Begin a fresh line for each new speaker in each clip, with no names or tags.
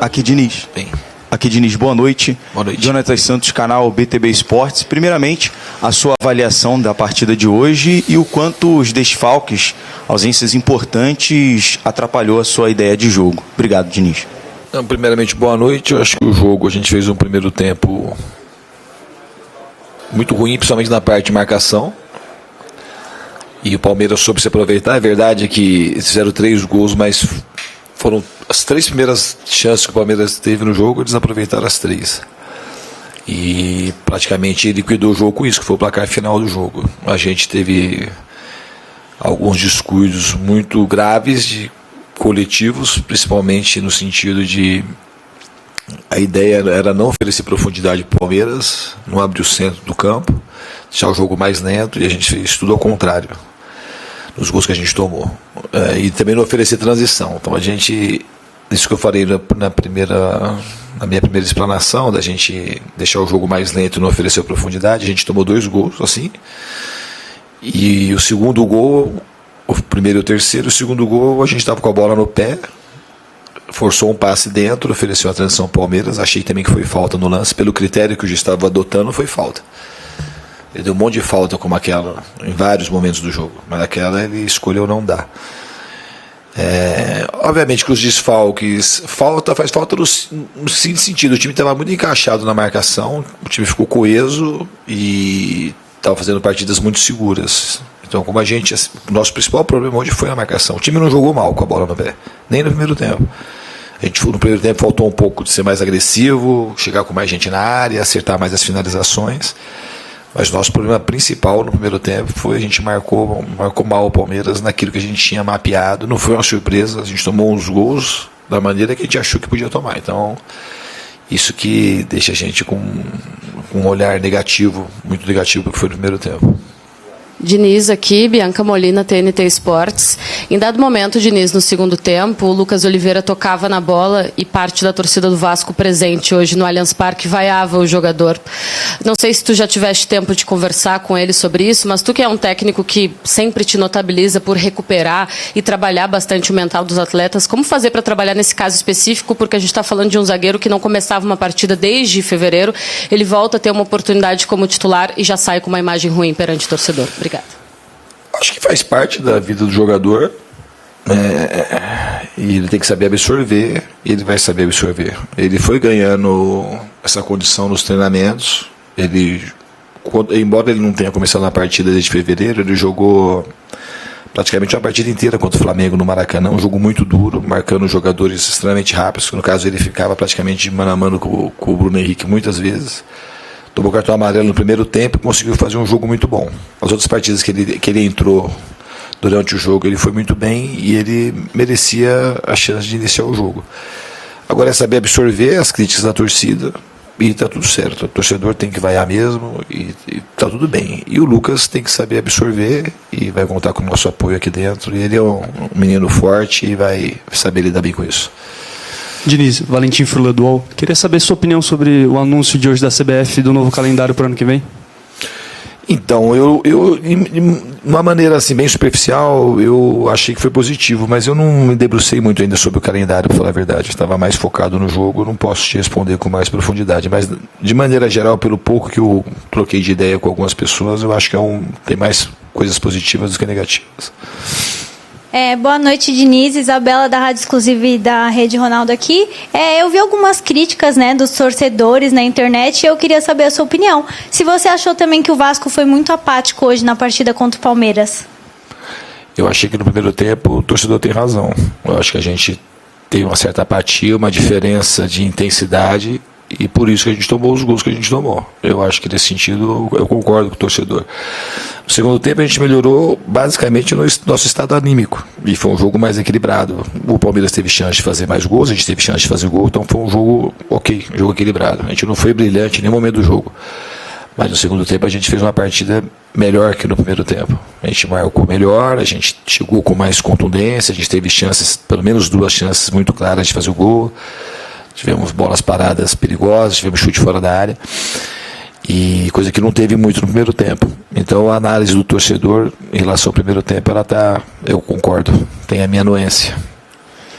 Aqui Diniz.
Bem.
Aqui Diniz, boa noite.
Boa noite.
Jonathan Santos, canal BTB Esportes. Primeiramente, a sua avaliação da partida de hoje e o quanto os desfalques, ausências importantes, atrapalhou a sua ideia de jogo. Obrigado, Diniz.
Então, primeiramente, boa noite. Eu acho que o jogo, a gente fez um primeiro tempo muito ruim, principalmente na parte de marcação. E o Palmeiras soube se aproveitar. É verdade que fizeram 3 gols, mas foram as 3 primeiras chances que o Palmeiras teve no jogo, eles aproveitaram as 3. E praticamente liquidou o jogo com isso, que foi o placar final do jogo. A gente teve alguns descuidos muito graves de coletivos, principalmente no sentido de a ideia era não oferecer profundidade para o Palmeiras, não abrir o centro do campo, deixar o jogo mais lento, e a gente fez tudo ao contrário nos gols que a gente tomou. E também não oferecer transição. Então a gente, isso que eu falei na minha primeira explanação, da gente deixar o jogo mais lento e não oferecer profundidade, a gente tomou 2 gols assim. E o segundo gol, o primeiro e o terceiro, o segundo gol a gente estava com a bola no pé, forçou um passe dentro, ofereceu a transição ao Palmeiras. Achei também que foi falta no lance, pelo critério que o juiz estava adotando, foi falta. Ele deu um monte de falta como aquela em vários momentos do jogo, mas aquela ele escolheu não dar. Obviamente que os desfalques faz falta no seguinte sentido: o time estava muito encaixado na marcação, o time ficou coeso e estava fazendo partidas muito seguras. Então, como o nosso principal problema hoje foi a marcação. O time não jogou mal com a bola no pé, nem no primeiro tempo. A gente, no primeiro tempo, faltou um pouco de ser mais agressivo, chegar com mais gente na área, acertar mais as finalizações. Mas o nosso problema principal no primeiro tempo foi a gente marcou mal o Palmeiras naquilo que a gente tinha mapeado. Não foi uma surpresa, a gente tomou uns gols da maneira que a gente achou que podia tomar. Então, isso que deixa a gente com um olhar negativo, muito negativo, porque foi no primeiro tempo.
Diniz aqui, Bianca Molina, TNT Esportes. Em dado momento, Diniz, no segundo tempo, o Lucas Oliveira tocava na bola e parte da torcida do Vasco presente hoje no Allianz Parque vaiava o jogador. Não sei se tu já tiveste tempo de conversar com ele sobre isso, mas tu que é um técnico que sempre te notabiliza por recuperar e trabalhar bastante o mental dos atletas, como fazer para trabalhar nesse caso específico? Porque a gente está falando de um zagueiro que não começava uma partida desde fevereiro, ele volta a ter uma oportunidade como titular e já sai com uma imagem ruim perante o torcedor. Obrigado.
Acho que faz parte da vida do jogador, e ele tem que saber absorver, e ele vai saber absorver. Ele foi ganhando essa condição nos treinamentos. Embora ele não tenha começado na partida desde fevereiro, ele jogou praticamente uma partida inteira contra o Flamengo no Maracanã, um jogo muito duro, marcando jogadores extremamente rápidos. No caso, ele ficava praticamente mano a mano com o Bruno Henrique muitas vezes. Tomou cartão amarelo no primeiro tempo e conseguiu fazer um jogo muito bom. As outras partidas que ele entrou durante o jogo, ele foi muito bem e ele merecia a chance de iniciar o jogo. Agora é saber absorver as críticas da torcida e está tudo certo. O torcedor tem que vaiar mesmo e está tudo bem. E o Lucas tem que saber absorver e vai contar com o nosso apoio aqui dentro. E ele é um menino forte e vai saber lidar bem com isso.
Diniz, Valentim Furlan do UOL. Queria saber sua opinião sobre o anúncio de hoje da CBF do novo calendário para o ano que vem.
Então, eu de uma maneira assim, bem superficial, eu achei que foi positivo, mas eu não me debrucei muito ainda sobre o calendário, para falar a verdade. Estava mais focado no jogo, eu não posso te responder com mais profundidade. Mas, de maneira geral, pelo pouco que eu troquei de ideia com algumas pessoas, eu acho que tem mais coisas positivas do que negativas.
Boa noite, Diniz, Isabela da Rádio Exclusiva e da Rede Ronaldo aqui. Eu vi algumas críticas, dos torcedores na internet e eu queria saber a sua opinião. Se você achou também que o Vasco foi muito apático hoje na partida contra o Palmeiras.
Eu achei que no primeiro tempo o torcedor tem razão. Eu acho que a gente tem uma certa apatia, uma diferença de intensidade e por isso que a gente tomou os gols que a gente tomou. Eu acho que nesse sentido eu concordo com o torcedor. No segundo tempo a gente melhorou basicamente no nosso estado anímico e foi um jogo mais equilibrado. O Palmeiras teve chance de fazer mais gols, a gente teve chance de fazer gol, então foi um jogo ok, um jogo equilibrado. A gente não foi brilhante em nenhum momento do jogo, mas no segundo tempo a gente fez uma partida melhor que no primeiro tempo. A gente marcou melhor, a gente chegou com mais contundência, a gente teve chances, pelo menos 2 chances muito claras de fazer o gol. Tivemos bolas paradas perigosas, tivemos chute fora da área, e coisa que não teve muito no primeiro tempo. Então a análise do torcedor em relação ao primeiro tempo, eu concordo, tem a minha anuência.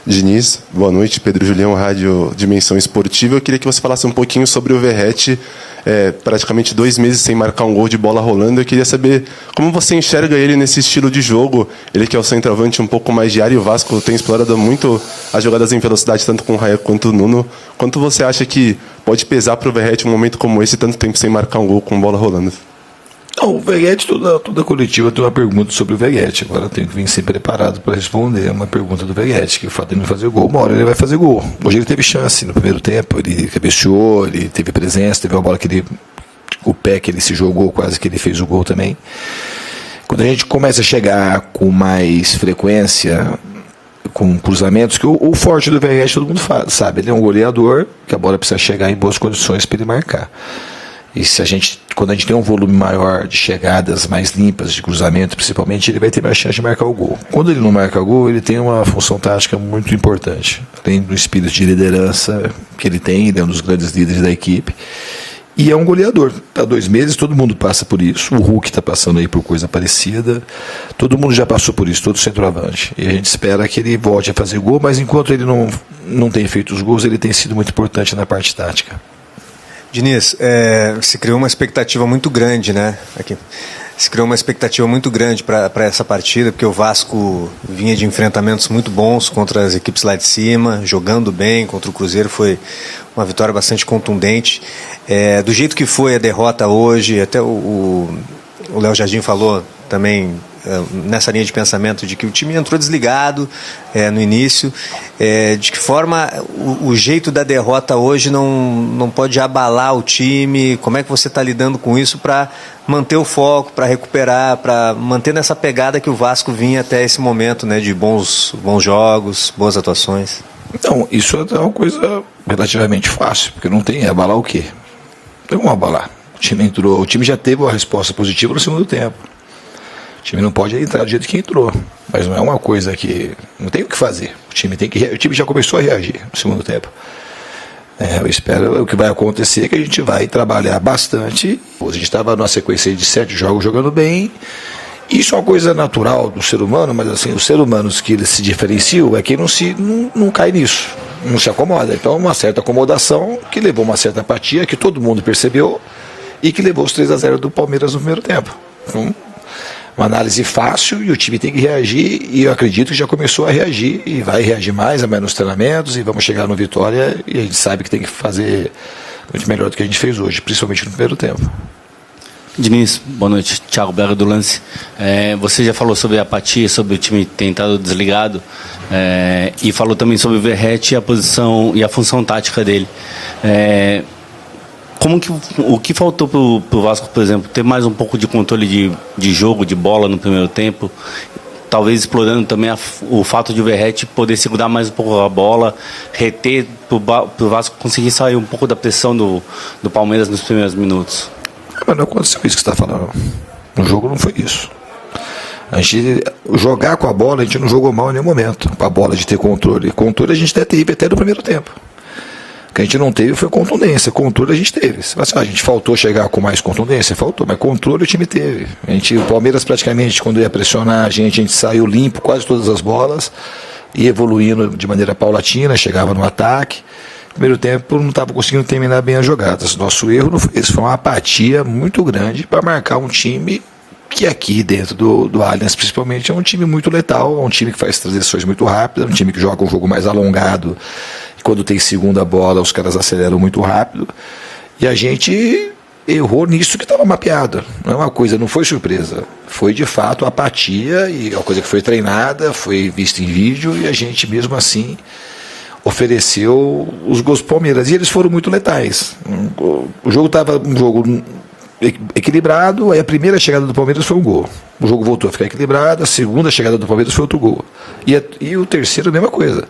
Diniz, boa noite. Pedro Julião, Rádio Dimensão Esportiva. Eu queria que você falasse um pouquinho sobre o Verratti, praticamente 2 meses sem marcar um gol de bola rolando. Eu queria saber como você enxerga ele nesse estilo de jogo. Ele que é o centroavante um pouco mais de área, e o Vasco tem explorado muito as jogadas em velocidade, tanto com o Raia quanto o Nuno. Quanto você acha que pode pesar para o Verratti um momento como esse, tanto tempo sem marcar um gol com bola rolando?
Não, o Verratti, toda coletiva tem uma pergunta sobre o Verratti. Agora eu tenho que vir sempre preparado para responder uma pergunta do Verratti, que o fato de ele não fazer gol, uma hora ele vai fazer gol. Hoje ele teve chance no primeiro tempo, ele cabeceou, ele teve presença, teve uma bola que ele, o pé que ele se jogou, quase que ele fez o gol também. Quando a gente começa a chegar com mais frequência, com cruzamentos, que o forte do Verratti todo mundo sabe, ele é um goleador, que a bola precisa chegar em boas condições para ele marcar. E quando a gente tem um volume maior de chegadas mais limpas, de cruzamento principalmente, ele vai ter mais chance de marcar o gol. Quando ele não marca o gol, ele tem uma função tática muito importante. Além do espírito de liderança que ele tem, ele é um dos grandes líderes da equipe. E é um goleador. Há 2 meses todo mundo passa por isso. O Hulk está passando aí por coisa parecida. Todo mundo já passou por isso, todo centroavante. E a gente espera que ele volte a fazer gol, mas enquanto ele não tem feito os gols, ele tem sido muito importante na parte tática.
Diniz, se criou uma expectativa muito grande, né? Se criou uma expectativa muito grande para essa partida, porque o Vasco vinha de enfrentamentos muito bons contra as equipes lá de cima, jogando bem contra o Cruzeiro, foi uma vitória bastante contundente. Do jeito que foi a derrota hoje, até o Léo Jardim falou também nessa linha de pensamento de que o time entrou desligado no início, de que forma o jeito da derrota hoje não pode abalar o time, como é que você está lidando com isso para manter o foco, para recuperar, para manter nessa pegada que o Vasco vinha até esse momento, né, de bons jogos, boas atuações?
Então, isso é uma coisa relativamente fácil, porque não tem abalar o quê? Não tem como abalar. O time já teve uma resposta positiva no segundo tempo. O time não pode entrar do jeito que entrou, mas não é uma coisa que não tem o que fazer. O time já começou a reagir no segundo tempo. Eu espero o que vai acontecer é que a gente vai trabalhar bastante. A gente estava numa sequência de 7 jogos jogando bem. Isso é uma coisa natural do ser humano, mas assim, os seres humanos que eles se diferenciam é que não cai nisso, não se acomoda. Então uma certa acomodação que levou uma certa apatia que todo mundo percebeu e que levou os 3-0 do Palmeiras no primeiro tempo. Então, uma análise fácil e o time tem que reagir, e eu acredito que já começou a reagir e vai reagir mais nos treinamentos, e vamos chegar no Vitória e a gente sabe que tem que fazer muito melhor do que a gente fez hoje, principalmente no primeiro tempo.
Diniz, boa noite. Thiago Berra do Lance. Você já falou sobre a apatia, sobre o time ter entrado desligado, e falou também sobre o Verratti e a posição e a função tática dele. O que faltou para o Vasco, por exemplo, ter mais um pouco de controle de jogo, de bola no primeiro tempo, talvez explorando também o fato de o Verratti poder segurar mais um pouco a bola, reter para o Vasco conseguir sair um pouco da pressão do Palmeiras nos primeiros minutos?
Mas não aconteceu isso que você está falando. No jogo não foi isso. A gente jogar com a bola, a gente não jogou mal em nenhum momento. Com a bola de ter controle. Controle a gente até teve até no primeiro tempo. O que a gente não teve foi contundência. Controle a gente teve. Mas, a gente faltou chegar com mais contundência? Faltou, mas controle o time teve. O Palmeiras praticamente, quando ia pressionar a gente saiu limpo quase todas as bolas, ia evoluindo de maneira paulatina, chegava no ataque. No primeiro tempo não estava conseguindo terminar bem as jogadas. Nosso erro não foi isso, foi uma apatia muito grande para marcar um time que aqui dentro do Allianz principalmente é um time muito letal, é um time que faz transições muito rápidas, é um time que joga um jogo mais alongado. Quando tem segunda bola, os caras aceleram muito rápido. E a gente errou nisso que estava mapeado. Não é uma coisa, não foi surpresa. Foi de fato apatia, e é uma coisa que foi treinada, foi vista em vídeo, e a gente mesmo assim ofereceu os gols do Palmeiras. E eles foram muito letais. O jogo estava um jogo equilibrado, aí a primeira chegada do Palmeiras foi um gol. O jogo voltou a ficar equilibrado, a segunda chegada do Palmeiras foi outro gol. E o terceiro a mesma coisa.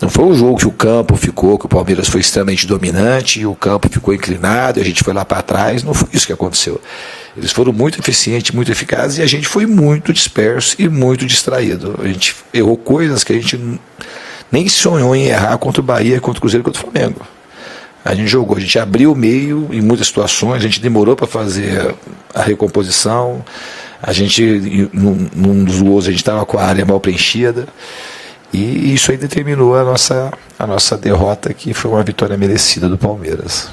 Não foi um jogo que o campo ficou, que o Palmeiras foi extremamente dominante e o campo ficou inclinado e a gente foi lá para trás. Não foi isso que aconteceu. Eles foram muito eficientes, muito eficazes, e a gente foi muito disperso e muito distraído. A gente errou coisas que a gente nem sonhou em errar contra o Bahia, contra o Cruzeiro, contra o Flamengo. A gente jogou, a gente abriu o meio em muitas situações, a gente demorou para fazer a recomposição, a gente, num dos gols, a gente estava com a área mal preenchida. E isso aí determinou a nossa derrota, que foi uma vitória merecida do Palmeiras.